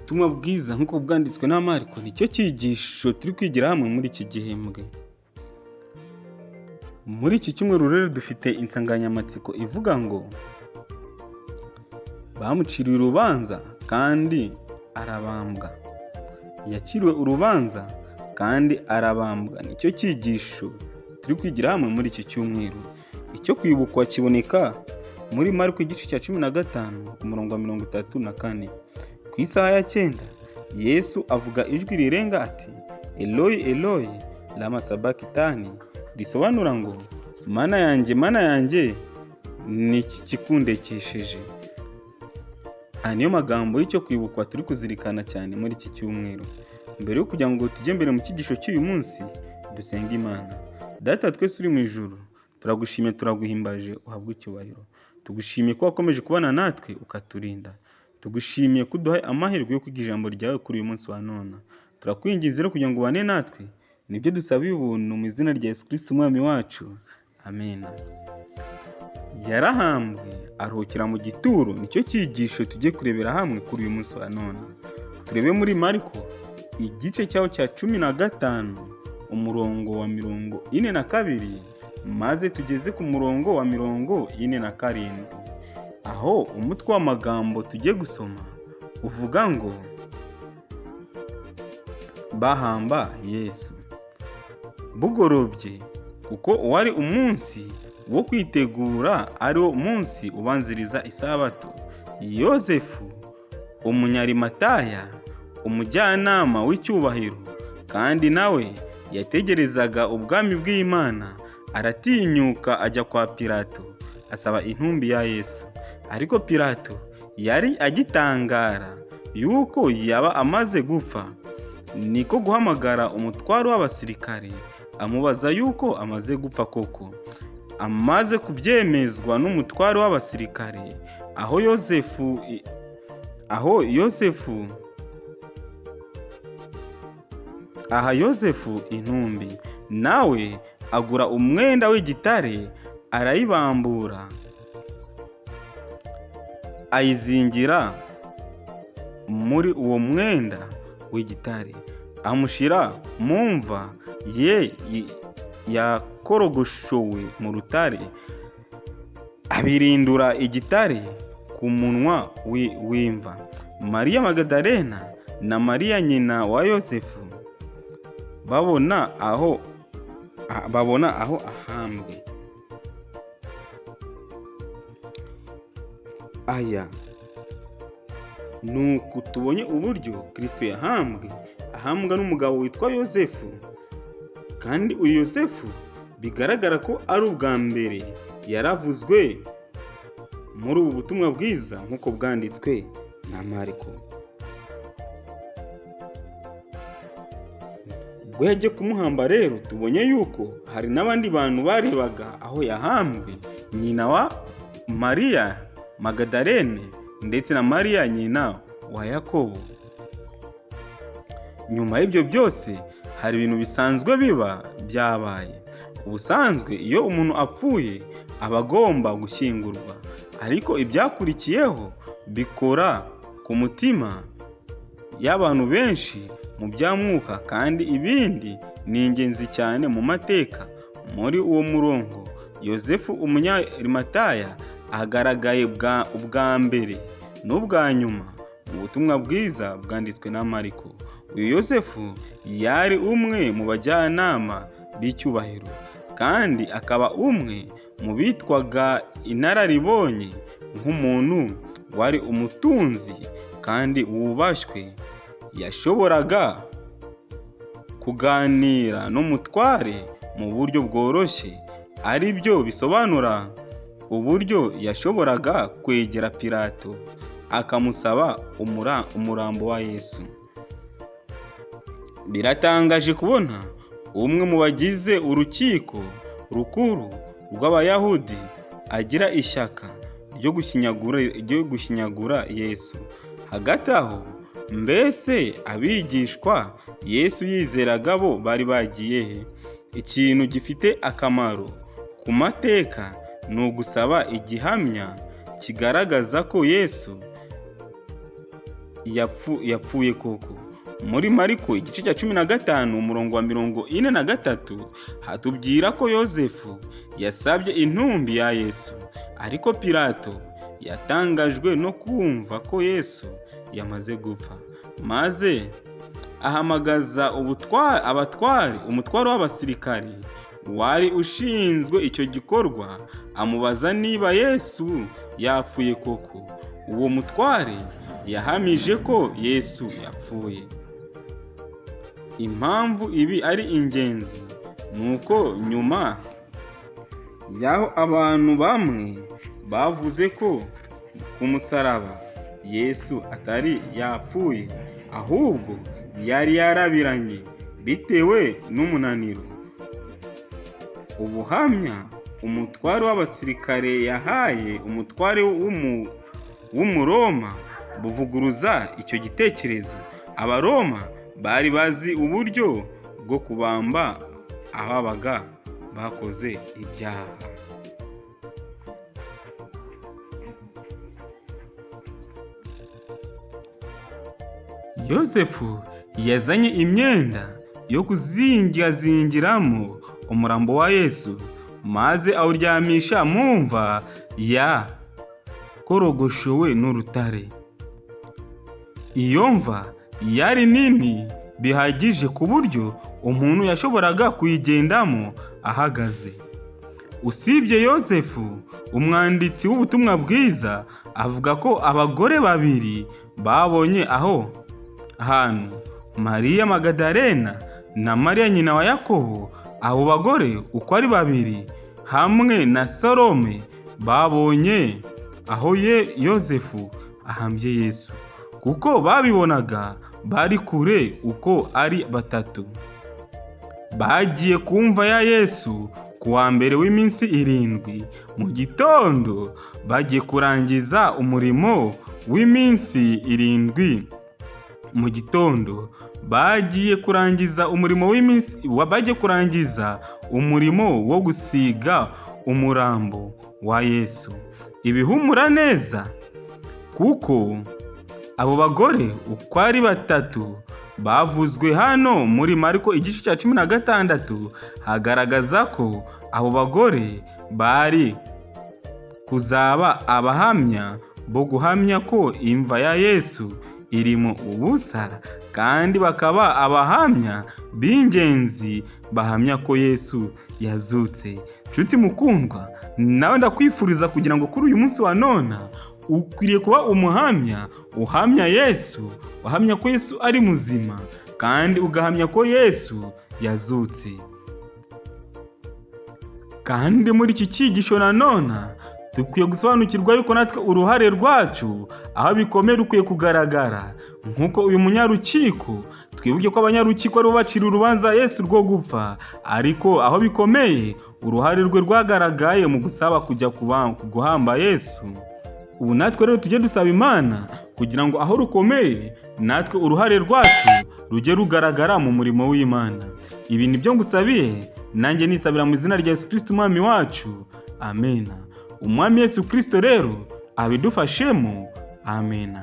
Ubutumwa bwiza nk'uko bwanditswe na Mariko nicyo cyigisho turi kwigira hamwe muri iki gihembwe. Muri iki cyumweru rero dufite insanganyamatsiko ivuga ngo bamuciriye urubanza kandi arabambwa. Yaciriwe urubanza kandi arabambwa. Nicyo cyigisho turi kwigira hamwe muri iki cyumweru. Icyo kwibukwa kiboneka muri Mariko igice cya 15 ku murongo wa 34. Ku isaha ya 9 Yesu avuga ijwi rirenga ati, Eloi Eloi lama sabakitani, risobanura ngo Mana yanjye ni iki kikundekesheje. Niyo magambo y'icyo kwibukwa turi kuzirikana cyane muri iki cyumweru. Mbere yo kugira ngo tujye mbere mu cyigisho cy'uyu munsi, dusenga Imana. Data twese uri mu ijuru, turagushimiye turaguhimbaje, uhabwe icyubahiro. Tugushimiye ko wakomeje kubana natwe ukaturinda. Tugushimiye ko uduhaye amahirwe yo kwiga ijambo ryawe kuri uyu munsi wa none. Turakwinginze rero kugira ngo ubane natwe. Nibyo dusabiye ubuntu mu izina rya Yesu Kristo umwami wacu. Amen. Yarahambwe aruhukira mu gituro. Nicyo cyigisho tugiye kurebera hamwe kuri uyu munsi wa none. Turebe muri Mariko igice cyaho cya 15 umurongo wa 42 maze tugeze ku murongo wa 47. Aho umutwe w'amagambo tugiye gusoma uvuga ngo bahamba Yesu. Bugorobye kuko wari umunsi wo kwitegura, ari wo munsi ubanziriza isabato, Yosefu umunyarimataya, umujyanama w'icyubahiro kandi nawe yategerezaga ubwami bw'Imana, aratinyuka ajya kwa Pilato asaba intumbi ya Yesu. Ariko Pilato yari agitangara yuko yaba amaze gupfa, niko guhamagara umutwaro w'abasirikare amubaza yuko amaze gupfa koko. Amaze kubyemezwa n'umutwaro w'abasirikare, aha Yosefu intumbi, nawe agura umwenda w'igitare arayibambura, ayizingira muri uwo mwenda w'igitare, amushyira mu mva ye yakorogoshowe mu rutare, abirindura igitare ku munwa w'imva. Mariya Magadalena na Mariya nyina wa Yosefu babona aho ahambwe. Aya nuko tubonye uburyo Kristo ahambwa n'umugabo witwa Yosefu. Kandi uyu Yosefu bigaragara ko ari ubwa mbere yaravuzwe muri ubu butumwa bwiza nk'uko bwanditswe na Mariko. Ubwo yagiye kumuhamba rero, tubonye yuko hari n'abandi bantu barebaga aho yahambwe, nyina wa Mariya Magadalene ndetse na Mariya nyina wa Yakobo. Nyuma y'ibyo byose hari ibintu bisanzwe byabaye. Ubusanzwe iyo umuntu apfuye aba agomba gushyingurwa, ariko ibyakurikiyeho bikora ku mutima y'abantu benshi mu by'amwuka, kandi ibindi ni ingenzi cyane mu mateka. Muri uwo murongo Yosefu umunyarimataya ahagaragaye ubwa mbere n'ubwa nyuma mu butumwa bwiza bwanditswe na Mariko. Uyu Yosefu yari umwe mu bajyanama b'icyubahiro, kandi akaba umwe mu bitwaga inararibonye, nk'umuntu wari umutunzi kandi wubashywe. Yashoboraga kuganira n'umutware mu buryo bworoshye, ari byo bisobanura uburyo yashoboraga kwegera Pilato akamusaba umurambo wa Yesu. Biratangaje kubona umwe mu bagize urukiko rukuru rw'Abayahudi agira ishyaka ryo gushinyagura Yesu. Hagati aho, mbese abigishwa Yesu yizeraga bo bari bagiye he? Ikintu gifite akamaro ku mateka ni ugusaba igihamya kigaragaza ko Yesu yapfuye koko. Muri Mariko igice cya 15 umurongo wa 43 hatubwira ko Yosefu yasabye intumbi ya Yesu, ariko Pilato yatangajwe no kumva ko Yesu yamaze gupfa, maze ahamagaza umutware w'abasirikari wari ushinzwe icyo gikorwa, amubaza niba Yesu yapfuye koko. Uwo mutware yahamije ko Yesu yapfuye. Impamvu ibi ari ingenzi nuko nyuma y'aho abantu bamwe bavuze ko ku musaraba Yesu atari yapfuye, ahubwo yari yarabiranye bitewe n'umunaniro. Ubuhamya umutware w'abasirikare yahaye umutware w'umuroma buvuguruza icyo gitekerezo. Abaroma bari bazi uburyo bwo kubamba ababaga bakoze ibyaha. Yosefu yazanye imyenda yo kuzingiramo umurambo wa Yesu, maze awuryamisha mu mva yakorogoshowe n'urutare. Iyo mva yari nini bihagije ku buryo umuntu yashoboraga kuyigendamo ahagaze. Usibye Yosefu, umwanditsi w'ubutumwa bwiza avuga ko abagore babiri babonye aho hantu, Mariya Magadalena na Mariya nyina wa Yakobo. Abo bagore uko ari babiri hamwe na Salome babonye aho Yosefu ahambye Yesu, kuko babibonaga bari kure uko ari batatu. Bagiye kumva ya Yesu ku wa mbere w'iminsi 7 mu gitondo, bagiye kurangiza umurimo w'iminsi 7 mu gitondo. Bagiye kurangiza umurimo wo gusiga umurambo wa Yesu. Ibihumura neza kuko abo bagore uko ari batatu bavuzwe hano muri Mariko igice cya 16 hagaragaza ko abo bagore bari kuzaba abahamya bo guhamya ko imva ya Yesu irimo ubusa, kandi bakaba abahamya b'ingenzi bahamya ko Yesu yazutse. Nshuti mukundwa, nawe ndakwifuriza kugira ngo kuri uyu munsi wa none ukwiriye kuba umuhamya uhamya Yesu, uhamya ko Yesu ari muzima, kandi ugahamya ko Yesu yazutse. Kandi muri iki cyigisho nanone dukwiye gusobanukirwa yuko natwe uruhare rwacu aho bikomeye rukwiye kugaragara. Nk'uko uyu munyarukiko, twibuke ko abanyarukiko ari bo bacira urubanza Yesu rwo gupfa, ariko aho bikomeye uruhare rwe rwagaragaye mu gusaba kujya guhamba Yesu. Ubu natwe rero tujye dusaba Imana kugira ngo aho rukomeye natwe uruhare rwacu rujye rugaragara mu murimo w'Imana. Ibi ni byo ngusabiye, nanjye nisabira mu izina rya Yesu Kristo umwami wacu. Amen. Umwami Yesu Kristo rero abidufashemo. Amen.